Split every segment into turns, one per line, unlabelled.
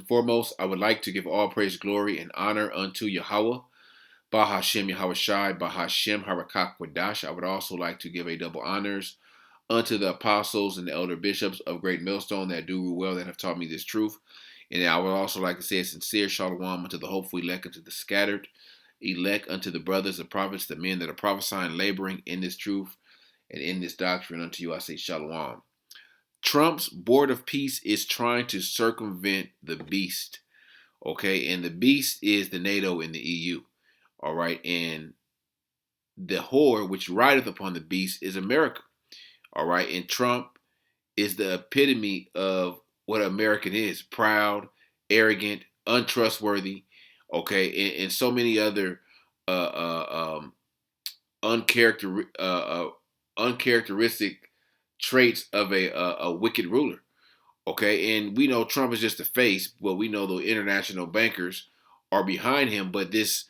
and foremost, I would like to give all praise, glory, and honor unto Yahawah, Bahasham, Yahawashi, Bahasham, Harakak, Wadash. I would also like to give a double honors unto the apostles and the elder bishops of Great Millstone that do well, that have taught me this truth. And I would also like to say a sincere shalom unto the hopeful elect, unto the scattered elect, unto the brothers, the prophets, the men that are prophesying, laboring in this truth and in this doctrine. Unto you I say shalom. Trump's Board of Peace is trying to circumvent the beast. Okay, and the beast is the NATO and the EU. All right, and the whore which rideth upon the beast is America. All right, and Trump is the epitome of what American is: proud, arrogant, untrustworthy. Okay, and so many other uh, uh, um, uncharacteristic traits of a wicked ruler. Okay, and we know Trump is just a face, but we know the international bankers are behind him. But this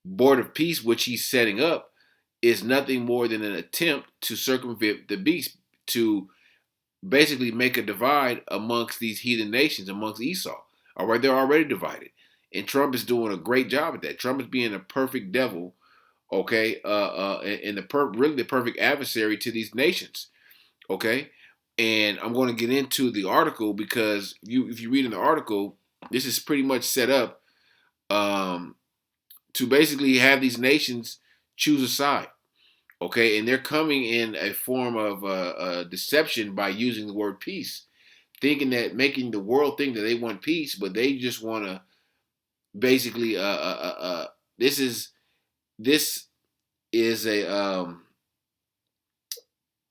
Board of Peace, which he's setting up, is nothing more than an attempt to circumvent the beast, to basically make a divide amongst these heathen nations, amongst Esau. All right, they're already divided, and Trump is doing a great job at that. Trump is being a perfect devil, okay, and really the perfect adversary to these nations, okay. And I'm going to get into the article because if you read in the article, this is pretty much set up um, to basically have these nations choose a side. Okay, and they're coming in a form of deception by using the word peace, thinking that, making the world think that they want peace, but they just want to basically this is a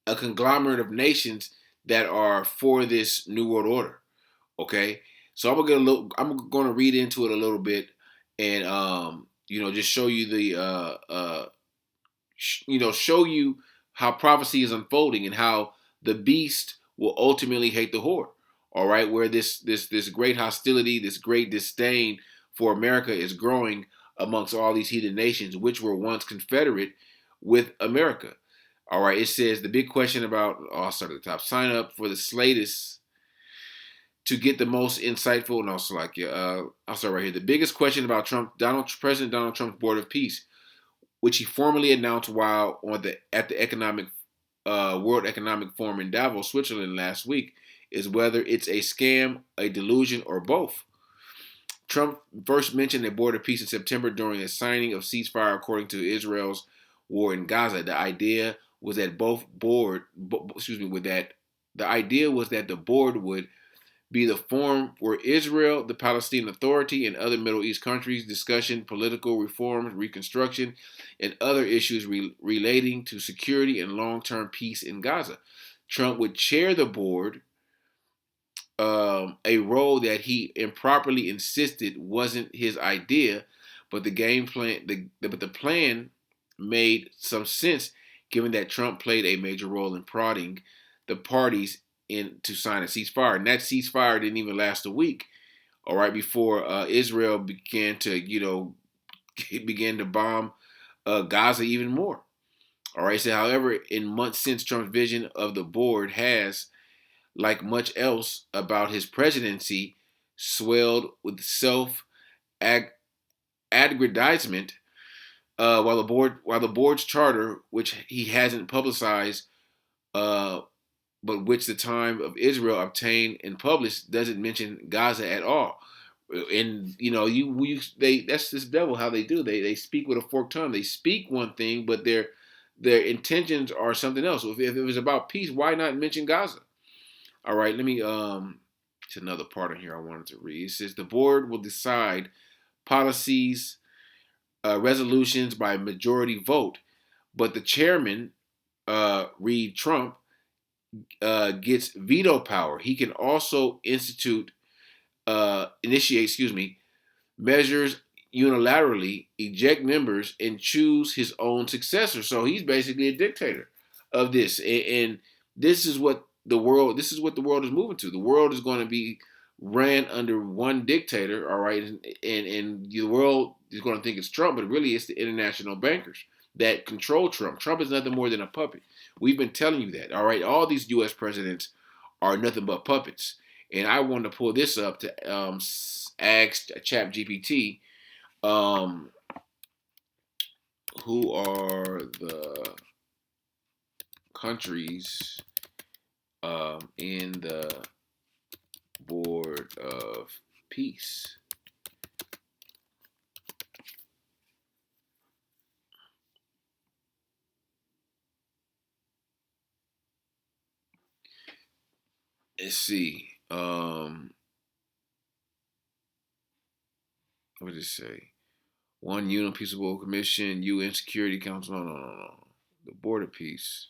conglomerate of nations that are for this new world order. Okay, so I'm going to read into it a little bit, and just show you show you how prophecy is unfolding and how the beast will ultimately hate the whore. All right, where this great hostility, this great disdain for America is growing amongst all these heathen nations, which were once confederate with America. All right, it says the big question about. I'll start at the top. Sign up for the latest to get the most insightful, and also I'll start right here. The biggest question about President Donald Trump's Board of Peace, which he formally announced while at the World Economic Forum in Davos, Switzerland last week, is whether it's a scam, a delusion, or both. Trump first mentioned a Board of Peace in September during a signing of ceasefire according to Israel's war in Gaza. The idea was that the idea was that the board would be the forum where Israel, the Palestinian Authority, and other Middle East countries discussion political reforms, reconstruction, and other issues relating to security and long-term peace in Gaza. Trump would chair the board, a role that he improperly insisted wasn't his idea, but the plan made some sense given that Trump played a major role in prodding the parties to sign a ceasefire. And that ceasefire didn't even last a week, all right, before Israel began to bomb Gaza even more. All right, so however, in months since, Trump's vision of the board has, like much else about his presidency, swelled with self-aggrandizement. While the board's charter, which he hasn't publicized, but which the Time of Israel obtained and published, doesn't mention Gaza at all. And that's this devil how they do. They speak with a forked tongue. They speak one thing, but their intentions are something else. So if it was about peace, why not mention Gaza? All right, let me it's another part in here I wanted to read. It says the board will decide policies, resolutions by majority vote, but the chairman, Reed Trump, gets veto power. He can also initiate measures unilaterally, eject members, and choose his own successor. So he's basically a dictator of this, and this is what the world. This is what the world is moving to. The world is going to be ran under one dictator, all right, and the world is going to think it's Trump, but really it's the international bankers that control Trump. Trump is nothing more than a puppet. We've been telling you that, all right. All these U.S. presidents are nothing but puppets, And I wanted to pull this up to ask ChatGPT, um, who are the countries in the Board of Peace. Let's see. What did it say? One UN Peaceable Commission, UN Security Council. No. The Board of Peace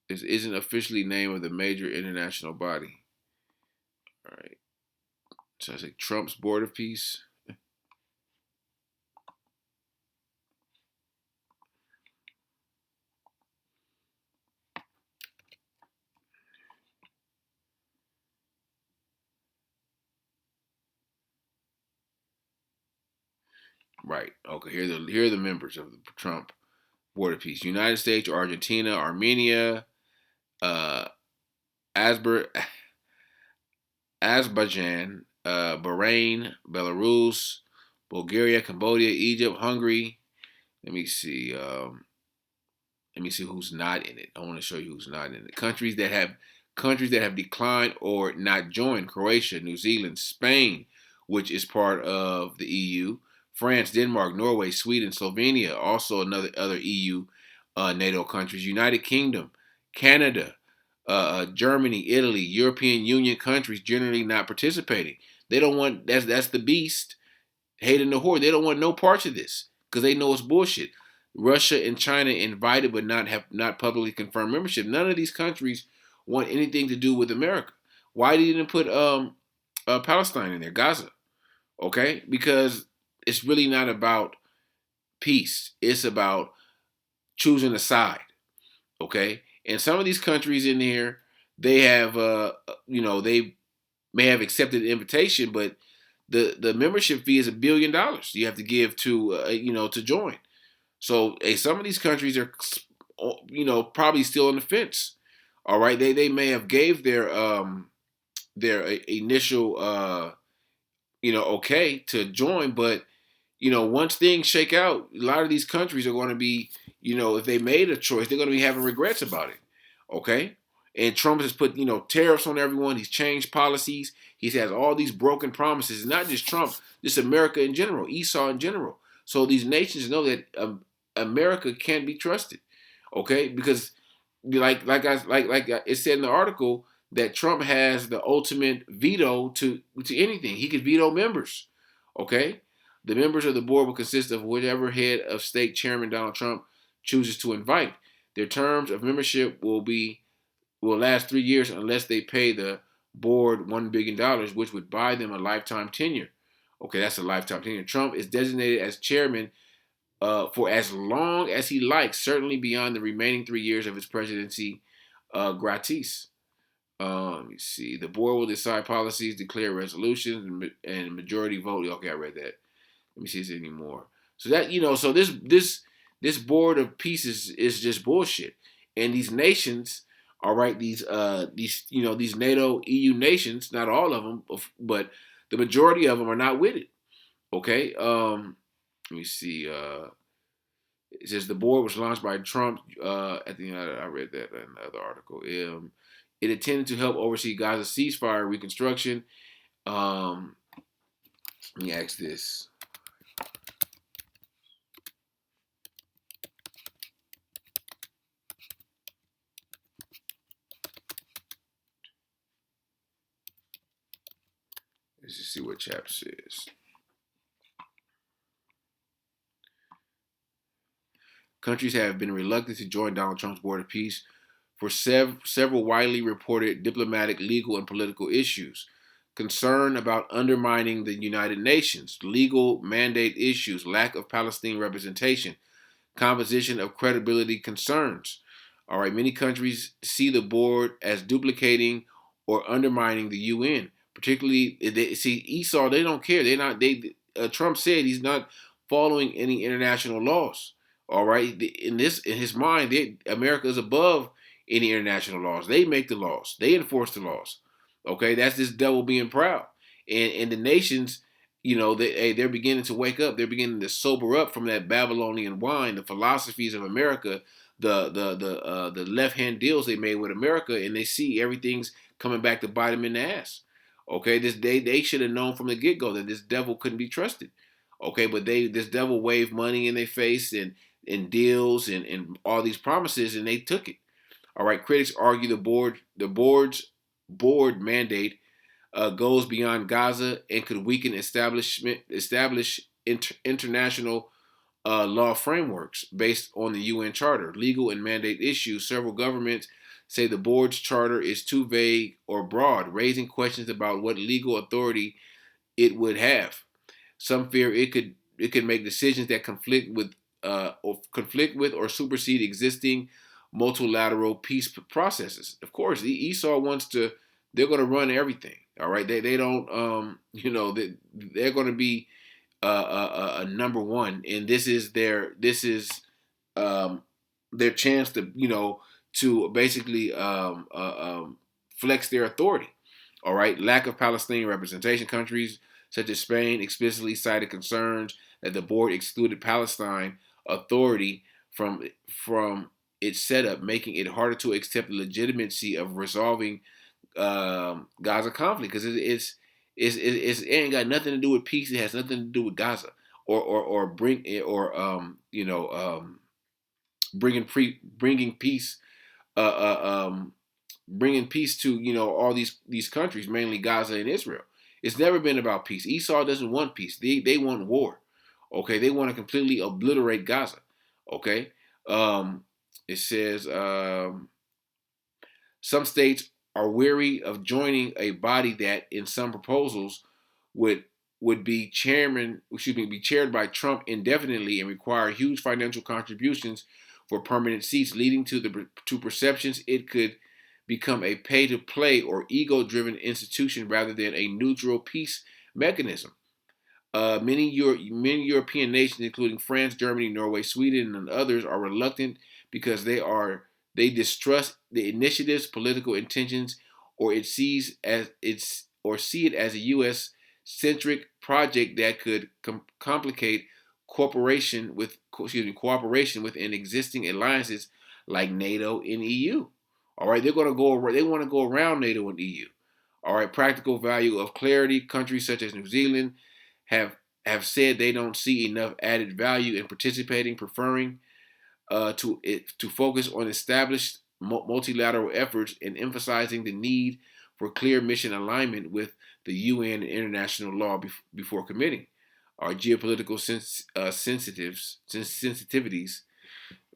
isn't officially name of the major international body. All right. So I say Trump's Board of Peace. Right. Okay. Here are the members of the Trump Board of Peace: United States, Argentina, Armenia, uh, Asber, Azerbaijan, Bahrain, Belarus, Bulgaria, Cambodia, Egypt, Hungary. Let me see. Let me see who's not in it. I want to show you who's not in it. Countries that have declined or not joined: Croatia, New Zealand, Spain, which is part of the EU, France, Denmark, Norway, Sweden, Slovenia, also other EU NATO countries, United Kingdom, Canada, Germany, Italy, European Union countries generally not participating. They don't want that's the beast hating the horde. They don't want no parts of this because they know it's bullshit. Russia and China invited but not publicly confirmed membership. None of these countries want anything to do with America. Why didn't you put Palestine in there, Gaza? Okay, because it's really not about peace. It's about choosing a side. Okay, and some of these countries in here, they have they may have accepted the invitation, but the membership fee is $1 billion you have to give to to join. So some of these countries are probably still on the fence. All right, they may have gave their initial okay to join, but once things shake out, a lot of these countries are going to be if they made a choice, they're going to be having regrets about it. Okay. And Trump has put, tariffs on everyone. He's changed policies. He has all these broken promises. And not just Trump, just America in general, Esau in general. So these nations know that America can't be trusted. Okay, because like it said in the article that Trump has the ultimate veto to anything. He could veto members. Okay, the members of the board will consist of whatever head of state Chairman Donald Trump chooses to invite. Their terms of membership will last 3 years unless they pay the board $1 billion, which would buy them a lifetime tenure. Okay, that's a lifetime tenure. Trump is designated as chairman for as long as he likes, certainly beyond the remaining 3 years of his presidency gratis. Let me see. The board will decide policies, declare resolutions, and majority vote. Okay, I read that. Let me see if there's any more. So that so this board of peace is just bullshit. And these nations, all right, these these NATO EU nations, not all of them, but the majority of them are not with it. Okay. Let me see. It says the board was launched by Trump. At the end, I read that in another article. It intended to help oversee Gaza's ceasefire reconstruction. Let me ask this. Let's just see what chap says. Countries have been reluctant to join Donald Trump's Board of Peace for several widely reported diplomatic, legal, and political issues. Concern about undermining the United Nations, legal mandate issues, lack of Palestinian representation, composition of credibility concerns. All right, many countries see the board as duplicating or undermining the UN. Particularly, they see Esau. They don't care. They're not. Trump said he's not following any international laws. All right, in his mind, America is above any international laws. They make the laws. They enforce the laws. Okay, that's this devil being proud, and the nations, they're beginning to wake up. They're beginning to sober up from that Babylonian wine, the philosophies of America, the left hand deals they made with America, and they see everything's coming back to bite them in the ass. Okay, they should have known from the get go that this devil couldn't be trusted. Okay, but this devil waved money in their face and deals and all these promises, and they took it. All right, critics argue the board's board mandate goes beyond Gaza and could weaken establish international law frameworks based on the UN Charter. Legal and mandate issues. Several governments say the board's charter is too vague or broad, raising questions about what legal authority it would have. Some fear it could make decisions that conflict with or supersede existing multilateral peace processes. Of course, Esau wants to. They're going to run everything. All right, they don't. They're going to be a number one, and um, their chance to basically flex their authority. All right, lack of Palestinian representation. Countries such as Spain explicitly cited concerns that the board excluded Palestine authority from its setup, making it harder to accept the legitimacy of resolving Gaza conflict because it ain't got nothing to do with peace. It has nothing to do with Gaza or bringing peace uh, uh, um, bringing peace to all these countries, mainly Gaza and Israel. It's never been about peace. Esau doesn't want peace. They want war. Okay, they want to completely obliterate Gaza. Okay, it says some states are weary of joining a body that, in some proposals, would be chaired by Trump indefinitely and require huge financial contributions for permanent seats, leading to perceptions it could become a pay-to-play or ego-driven institution rather than a neutral peace mechanism. Many European nations, including France, Germany, Norway, Sweden, and others, are reluctant because they distrust the initiative's political intentions, or see it as a U.S. centric project that could complicate cooperation within existing alliances like NATO and EU. All right, they want to go around NATO and EU. All right, practical value of clarity. Countries such as New Zealand have said they don't see enough added value in participating, preferring to focus on established multilateral efforts and emphasizing the need for clear mission alignment with the UN and international law before committing. Our geopolitical sensitivities.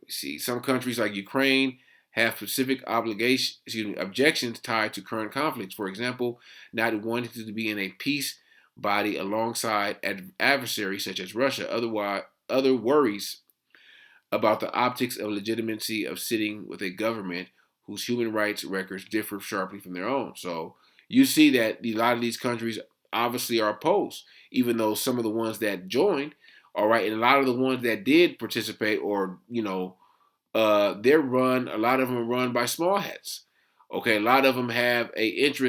See, some countries like Ukraine have specific objections tied to current conflicts. For example, not wanting to be in a peace body alongside adversaries such as Russia. Other worries about the optics of legitimacy of sitting with a government whose human rights records differ sharply from their own. So you see that a lot of these countries obviously are opposed, even though some of the ones that joined, all right, and a lot of the ones that did participate or, a lot of them are run by small hats. Okay, a lot of them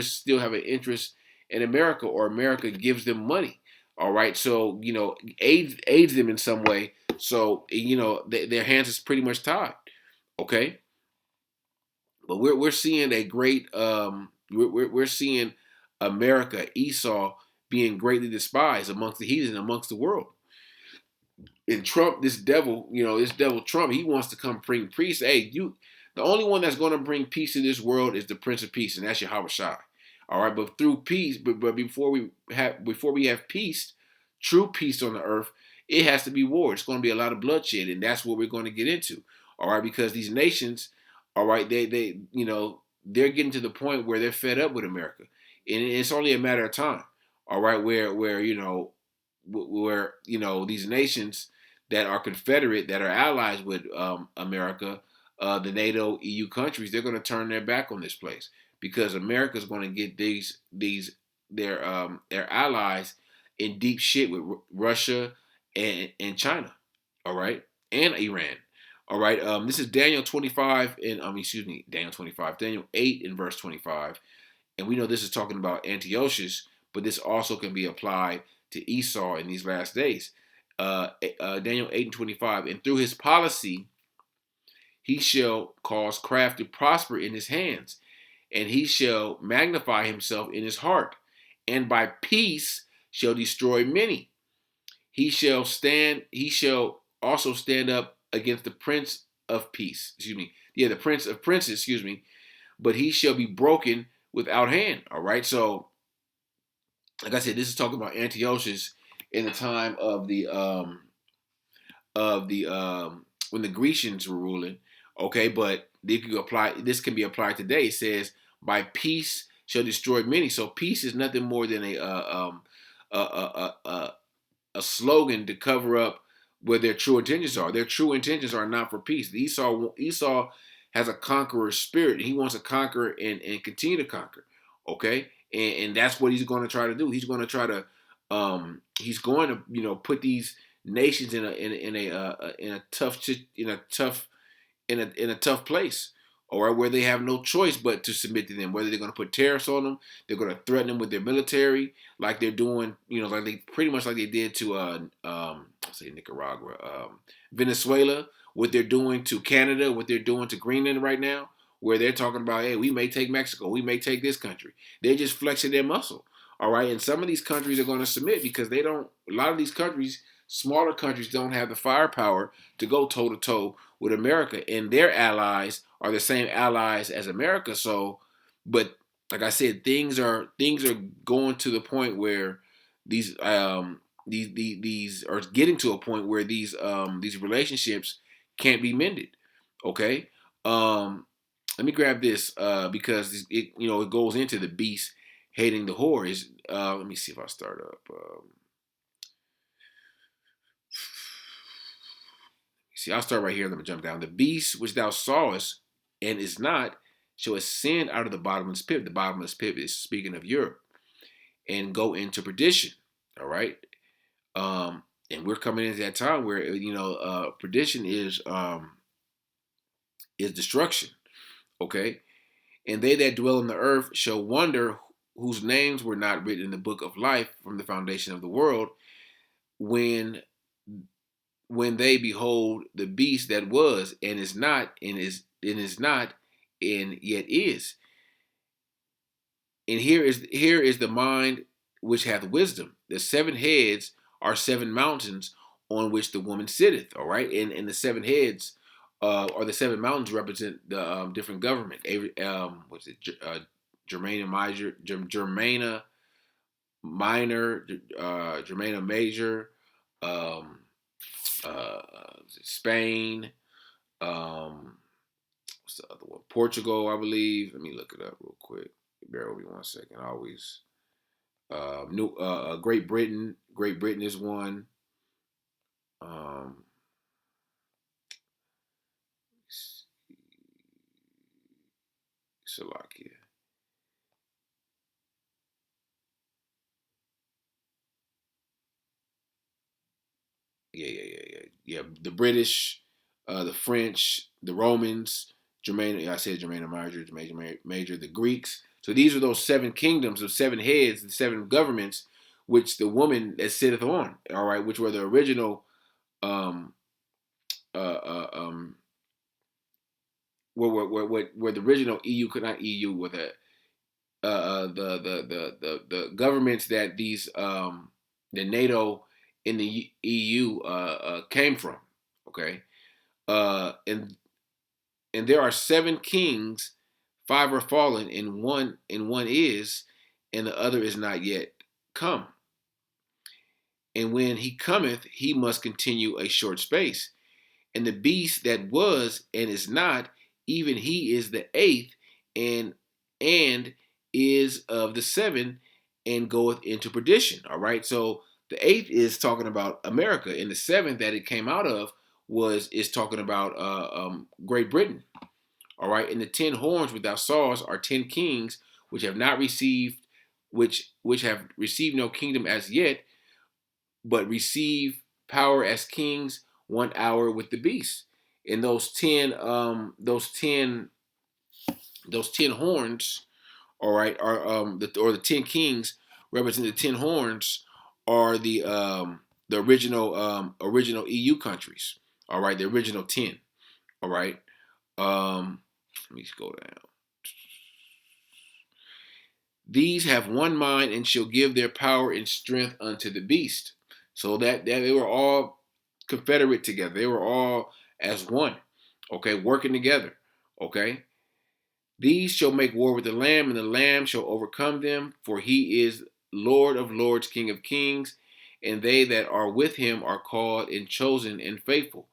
still have an interest in America, or America gives them money. All right, so aids them in some way. So their hands is pretty much tied. Okay, but we're seeing a great we're seeing America, Esau, being greatly despised amongst the heathen, amongst the world. And Trump, this devil Trump, he wants to come bring peace. Hey, the only one that's going to bring peace to this world is the Prince of Peace, and that's Yahawashi. All right, but through peace, but before we have peace, true peace on the earth, it has to be war. It's going to be a lot of bloodshed, and that's what we're going to get into. All right, because these nations, all right, they're getting to the point where they're fed up with America, and it's only a matter of time. All right, where these nations that are confederate, that are allies with America, the NATO EU countries, they're going to turn their back on this place because America's going to get their allies in deep shit with Russia and China, all right, and Iran. All right, this is Daniel 25 and Daniel 25, Daniel 8 in verse 25. and we know this is talking about Antiochus, but this also can be applied to Esau in these last days. Daniel 8:25, and through his policy he shall cause craft to prosper in his hands, and he shall magnify himself in his heart, and by peace shall destroy many. He shall also stand up against the prince of peace. Excuse me. Yeah, the prince of princes, excuse me. But he shall be broken without hand. All right. So, like I said, this is talking about Antiochus in the time of the when the Grecians were ruling. Okay, but this can be applied today. It says, by peace shall destroy many. So peace is nothing more than a, a, a, a slogan to cover up where their true intentions are. Their true intentions are not for peace. Esau has a conqueror spirit. He wants to conquer and continue to conquer. Okay, and that's what he's going to try to do. He's going to try to put these nations in a tough place, or where they have no choice but to submit to them. Whether they're going to put tariffs on them, they're going to threaten them with their military, like they're doing, like they pretty much like they did to I'll say Nicaragua, Venezuela, what they're doing to Canada, what they're doing to Greenland right now, where they're talking about, hey, we may take Mexico, we may take this country. They're just flexing their muscle. All right, and some of these countries are going to submit because they don't. A lot of these countries, smaller countries, don't have the firepower to go toe to toe with America, and their allies are the same allies as America. So, but like I said, things are going to the point where these are getting to a point where these relationships can't be mended. Okay, let me grab this because it goes into the beast hating the whore. Let me see if I start up. See, I'll start right here. Let me jump down. The beast which thou sawest and is not shall ascend out of the bottomless pit. The bottomless pit is speaking of Europe, and go into perdition. All right. And we're coming into that time where perdition is destruction. Okay. And they that dwell on the earth shall wonder, whose names were not written in the book of life from the foundation of the world, when they behold the beast that was and is not and yet is. And here is the mind which hath wisdom. The 7 heads are 7 mountains on which the woman sitteth. All right, and the 7 heads or the 7 mountains represent the different government. What's it? Germana Minor, Germana Major, Spain. What's the other one? Portugal, I believe. Let me look it up real quick. Bear with me 1 second. I always Great Britain. Great Britain is one. Slovakia. Yeah. The British, the French, the Romans, Germana. I said Germana Major, the Greeks. So these are those 7 kingdoms of 7 heads, the 7 governments, which the woman that sitteth on. All right, which were the original, where the original EU could not EU with it. The governments that these the NATO in the EU came from. Okay, and there are 7 kings, 5 are fallen, and one is, and the other is not yet come. And when he cometh, he must continue a short space. And the beast that was and is not, even he is the 8th, and is of the 7, and goeth into perdition. All right, so the 8th is talking about America, and the 7th that it came out of is talking about Great Britain. All right, and the 10 horns which thou sawest are 10 kings which have not received, which have received no kingdom as yet, but receive power as kings 1 hour with the beast. And those 10 horns all right, are the 10 kings represent the 10 horns are the original EU countries. All right, the original 10. All right. Let me go down. These have one mind and shall give their power and strength unto the beast. So that they were all confederate together. They were all as one. Okay, working together. Okay. These shall make war with the Lamb, and the Lamb shall overcome them, for he is Lord of lords, King of kings, and they that are with him are called and chosen and faithful.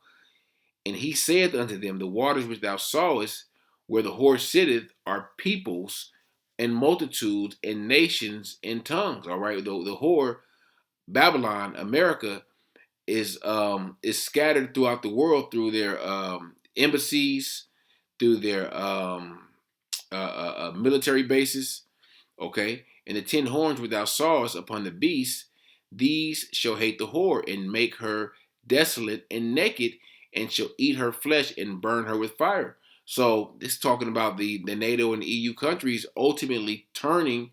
And he saith unto them, the waters which thou sawest, where the horse sitteth, are peoples and multitudes and nations and tongues. All right, the whore, Babylon, America, is scattered throughout the world through their embassies, through their military bases. Okay, and the 10 horns which thou sawest upon the beast, these shall hate the whore and make her desolate and naked, and shall eat her flesh and burn her with fire. So this is talking about the NATO and the EU countries ultimately turning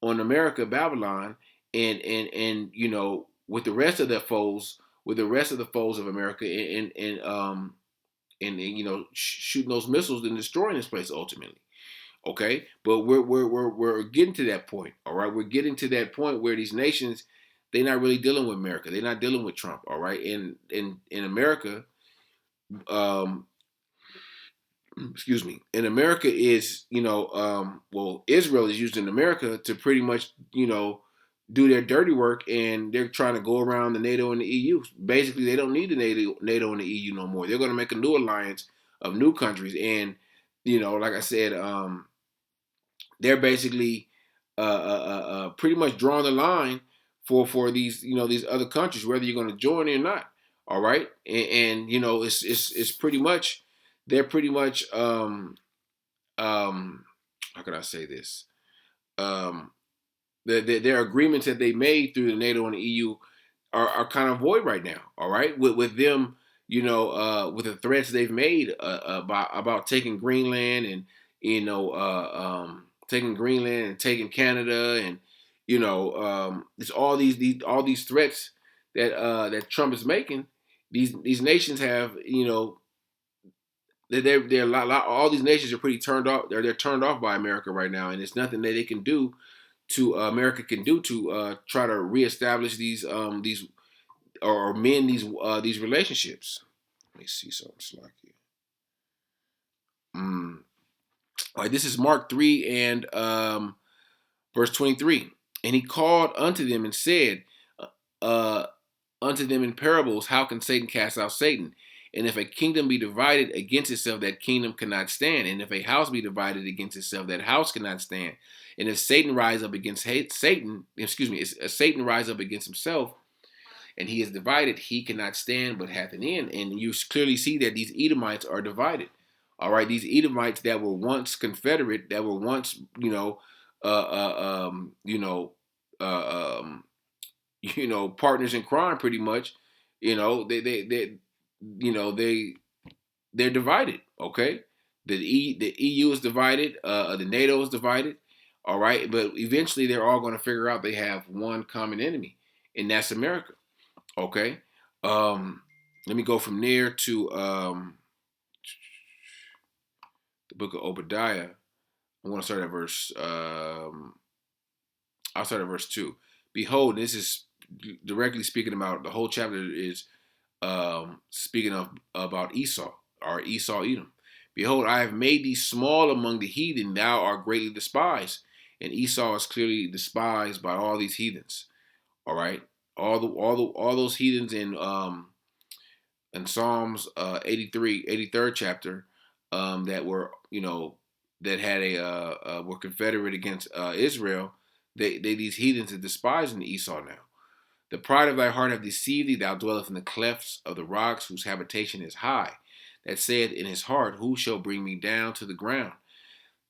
on America, Babylon, and with the rest of their foes, with the rest of the foes of America, and shooting those missiles and destroying this place ultimately. Okay, but we're getting to that point. All right, we're getting to that point where these nations, they're not really dealing with America. They're not dealing with Trump. All right, in America, um, excuse me, in America is Israel is using America to pretty much do their dirty work, and they're trying to go around the NATO and the EU. Basically, they don't need the NATO and the EU no more. They're going to make a new alliance of new countries, and like I said, they're basically pretty much drawing the line for these these other countries, whether you're going to join or not. All right, and it's pretty much they're pretty much how can I say this? Um, their agreements that they made through the NATO and the EU are kind of void right now. All right, with them, with the threats they've made about taking Greenland and taking Greenland and taking Canada, and it's all these threats that Trump is making. These nations have they're a lot, all these nations are pretty turned off. They're turned off by America right now, and it's nothing that they can do to America can do to try to reestablish these or mend these relationships. Let me see something slack here. All right, this is Mark 3 and verse 23. And he called unto them and said uh, unto them in parables, how can Satan cast out Satan? And if a kingdom be divided against itself, that kingdom cannot stand. And if a house be divided against itself, that house cannot stand. And if Satan rise up against Satan, if Satan rise up against himself, and he is divided, he cannot stand, but hath an end. And you clearly see that these Edomites are divided. All right, these Edomites that were once Confederate, that were once, partners in crime, pretty much. They're divided. Okay, the EU is divided. The NATO is divided. All right, but eventually they're all going to figure out they have one common enemy, and that's America. Okay, let me go from there to the book of Obadiah. I want to start at verse. I'll start at verse 2. Behold, this is directly speaking about the whole chapter is speaking of about Esau, or Esau Edom. Behold, I have made thee small among the heathen; thou art greatly despised. And Esau is clearly despised by all these heathens. All right, all those heathens in Psalms 83rd chapter, that were that had were confederate against Israel. They these heathens are despising Esau now. The pride of thy heart hath deceived thee. Thou dwellest in the clefts of the rocks, whose habitation is high. That saith in his heart, who shall bring me down to the ground?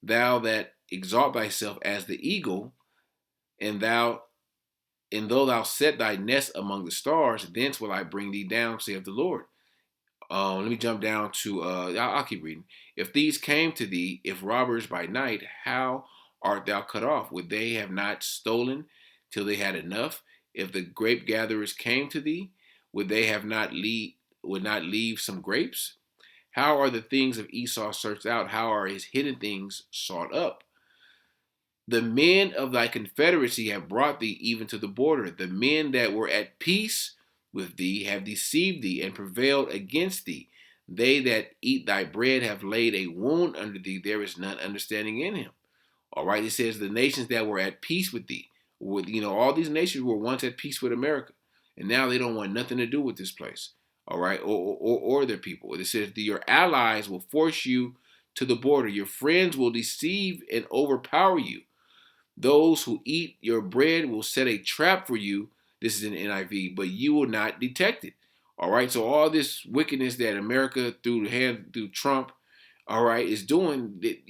Thou that exalt thyself as the eagle, and though thou set thy nest among the stars, thence will I bring thee down, saith the Lord. Let me jump down to, I'll keep reading. If these came to thee, if robbers by night, how art thou cut off? Would they have not stolen till they had enough? If the grape gatherers came to thee, would not leave some grapes? How are the things of Esau searched out? How are his hidden things sought up? The men of thy confederacy have brought thee even to the border. The men that were at peace with thee have deceived thee and prevailed against thee. They that eat thy bread have laid a wound under thee. There is none understanding in him. All right, it says the nations that were at peace with thee. All these nations were once at peace with America, and now they don't want nothing to do with this place. All right, or their people. It says your allies will force you to the border. Your friends will deceive and overpower you. Those who eat your bread will set a trap for you. This is in NIV, but you will not detect it. All right. So all this wickedness that America through Trump, all right, is doing, they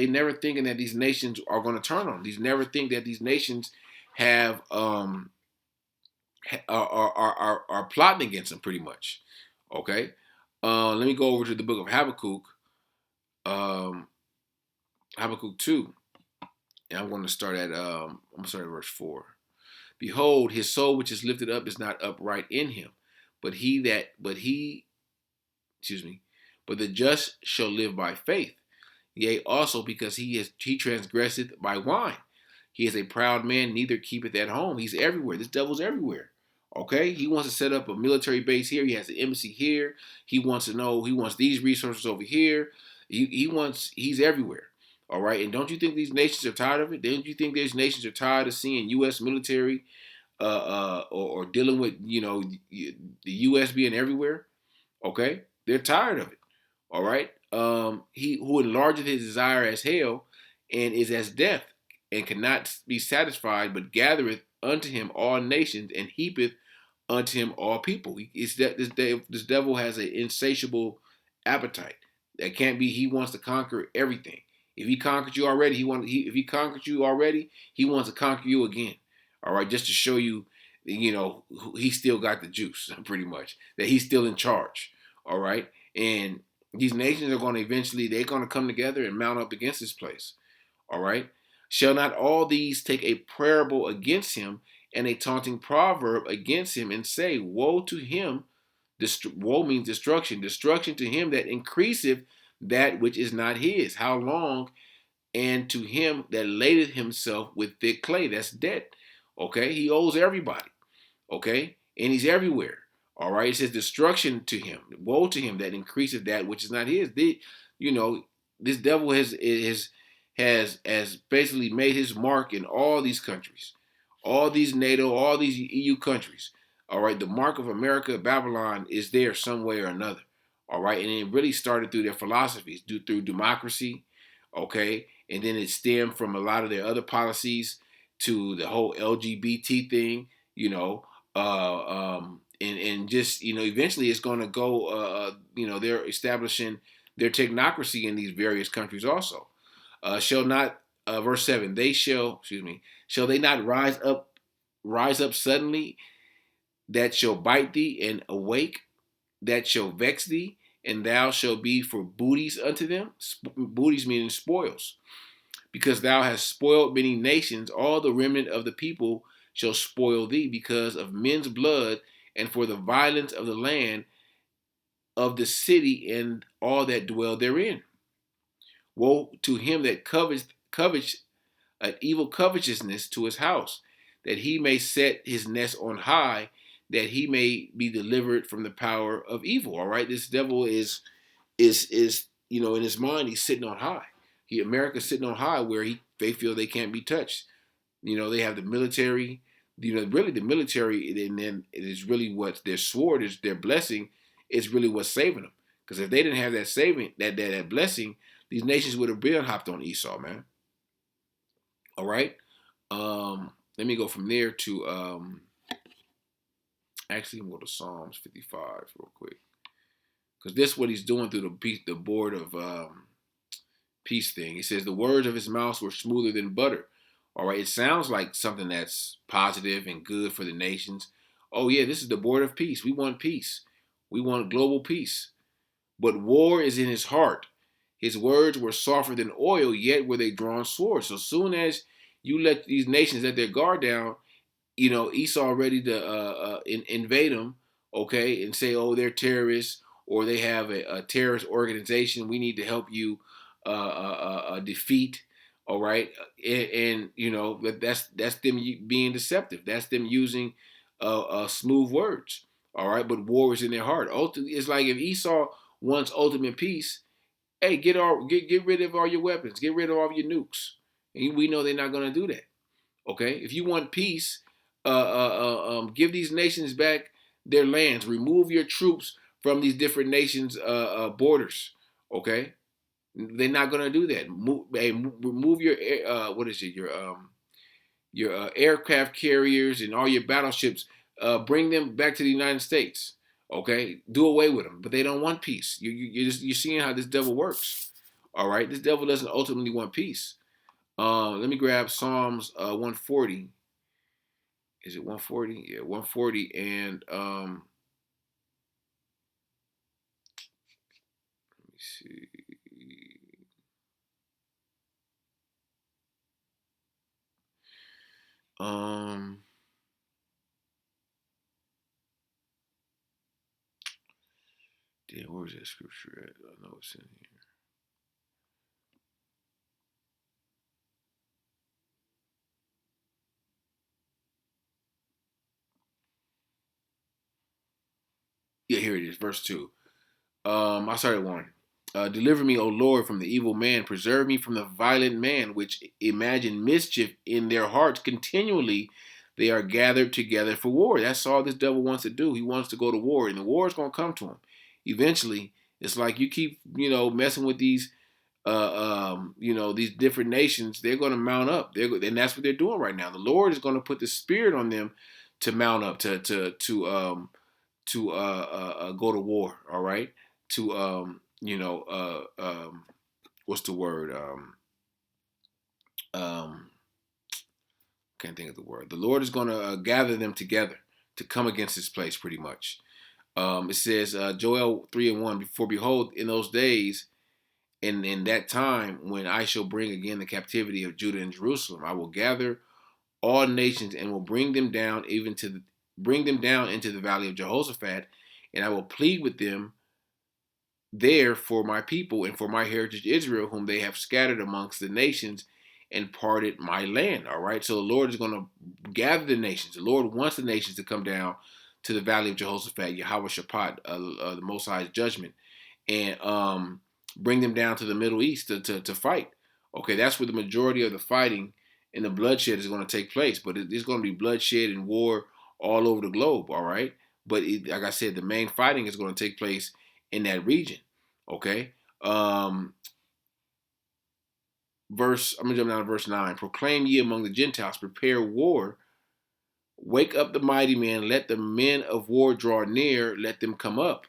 never thinking that these nations are going to turn on them. These never think that these nations have are plotting against them pretty much. Okay. Let me go over to the book of Habakkuk, Habakkuk 2. And I'm going to start at verse 4. Behold, his soul which is lifted up is not upright in him, but the just shall live by faith. Yea, also because he transgresseth by wine. He is a proud man, neither keepeth at home. He's everywhere. This devil's everywhere. Okay? He wants to set up a military base here. He has an embassy here. He wants these resources over here. He's everywhere. All right, and don't you think these nations are tired of it? Don't you think these nations are tired of seeing U.S. military or dealing with the U.S. being everywhere? Okay, they're tired of it. All right, he who enlargeth his desire as hell and is as death and cannot be satisfied, but gathereth unto him all nations and heapeth unto him all people. This devil has an insatiable appetite that can't be. He wants to conquer everything. If he conquered you already, he wants to conquer you again. All right, just to show you, he still got the juice, pretty much. That he's still in charge. All right, and these nations are going to come together and mount up against this place. All right, shall not all these take a parable against him and a taunting proverb against him and say, woe to him? Woe means destruction. Destruction to him that increaseth that which is not his. How long? And to him that ladeth himself with thick clay. That's debt. Okay? He owes everybody. Okay? And he's everywhere. All right? It says destruction to him. Woe to him that increaseth that which is not his. This devil has basically made his mark in all these countries. All these NATO, all these EU countries. All right? The mark of America, Babylon, is there some way or another. All right? And it really started through their philosophies, through democracy. Okay? And then it stemmed from a lot of their other policies to the whole LGBT thing, and just, eventually it's going to go, they're establishing their technocracy in these various countries also. Verse 7, shall they not rise up suddenly that shall bite thee and awake, that shall vex thee, and thou shalt be for booties unto them? Booties meaning spoils. Because thou hast spoiled many nations, all the remnant of the people shall spoil thee because of men's blood and for the violence of the land of the city and all that dwell therein. Woe to him that covets an evil covetousness to his house, that he may set his nest on high, that he may be delivered from the power of evil. All right, this devil is in his mind he's sitting on high. America's sitting on high where they feel they can't be touched. They have the military. Really the military, and then it is really what their sword is, their blessing is really what's saving them. Because if they didn't have that saving, that blessing, these nations would have been hopped on Esau, man. All right. Let me go from there to actually we'll go to Psalms 55 real quick, because this is what he's doing through the board of peace thing. It says the words of his mouth were smoother than butter. All right, it sounds like something that's positive and good for the nations. Oh yeah, this is the board of peace. We want peace. We want global peace. But war is in his heart. His words were softer than oil, yet were they drawn swords. So soon as you let these nations let their guard down, Esau ready to invade them, okay, and say, oh, they're terrorists or they have a terrorist organization. We need to help you defeat. All right, and that's them being deceptive. That's them using smooth words. All right, but war is in their heart. Ultimately, it's like if Esau wants ultimate peace, hey, get rid of all your weapons, get rid of all your nukes. And we know they're not going to do that. Okay, if you want peace, give these nations back their lands. Remove your troops from these different nations' borders. Okay, they're not gonna do that. Remove your your aircraft carriers and all your battleships. Bring them back to the United States. Okay, do away with them. But they don't want peace. You're seeing how this devil works. All right, this devil doesn't ultimately want peace. Let me grab Psalms 140. Is it 140? Yeah, 140. And let me see. Um, Damn, where's that scripture at? I know it's in here. Yeah, here it is, verse 2. I started 1. Deliver me, O Lord, from the evil man. Preserve me from the violent man, which imagine mischief in their hearts. Continually they are gathered together for war. That's all this devil wants to do. He wants to go to war, and the war is going to come to him. Eventually, it's like you keep, messing with these, these different nations. They're going to mount up. And that's what they're doing right now. The Lord is going to put the spirit on them to mount up, to go to war. All right, to what's the word? Um, can't think of the word. The Lord is going to gather them together to come against this place, pretty much. It says Joel 3:1. For behold, in those days, and in that time, when I shall bring again the captivity of Judah and Jerusalem, I will gather all nations and will bring them down into the valley of Jehoshaphat, and I will plead with them there for my people and for my heritage Israel, whom they have scattered amongst the nations and parted my land. All right. So the Lord is going to gather the nations. The Lord wants the nations to come down to the valley of Jehoshaphat, Yahawashi, the Most High's judgment, and bring them down to the Middle East to fight. Okay. That's where the majority of the fighting and the bloodshed is going to take place. But there's going to be bloodshed and war all over the globe. All right. But like I said, the main fighting is going to take place in that region. Okay. I'm gonna jump down to verse 9. Proclaim ye among the Gentiles, prepare war. Wake up the mighty men, let the men of war draw near, let them come up.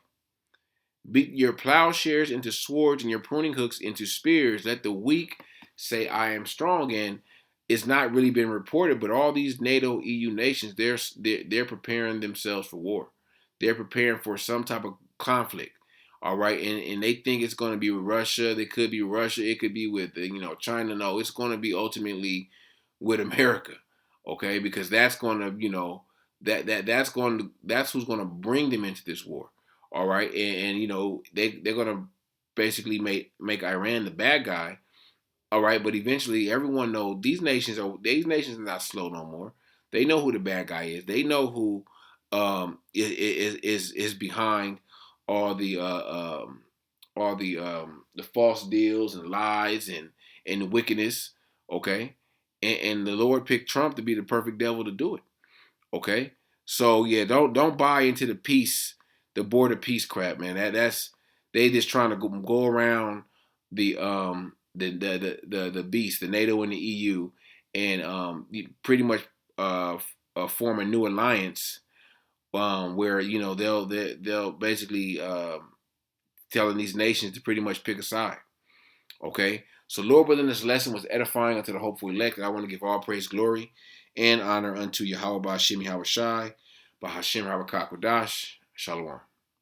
Beat your plowshares into swords and your pruning hooks into spears. Let the weak say, I am strong. And it's not really been reported, but all these NATO EU nations, they're preparing themselves for war. They're preparing for some type of conflict. All right, and they think it's going to be with Russia. They could be Russia. It could be with China. No, it's going to be ultimately with America. Okay, because that's going to that's who's going to bring them into this war. All right, and they're going to basically make Iran the bad guy. All right, but eventually everyone knows these nations are not slow no more. They know who the bad guy is. They know who is behind all the false deals and lies and the wickedness. Okay, and the Lord picked Trump to be the perfect devil to do it. Okay, so yeah, don't buy into the border peace crap, man. That's they just trying to go around the beast, the NATO and the EU, and pretty much form a new alliance where they'll basically telling these nations to pretty much pick a side. Okay, so Lord, within this lesson was edifying unto the hopeful elect, and I want to give all praise, glory, and honor unto Yahawah, Bahasham, Yahawashi, Bahasham, Rabakakwadash, Shalom.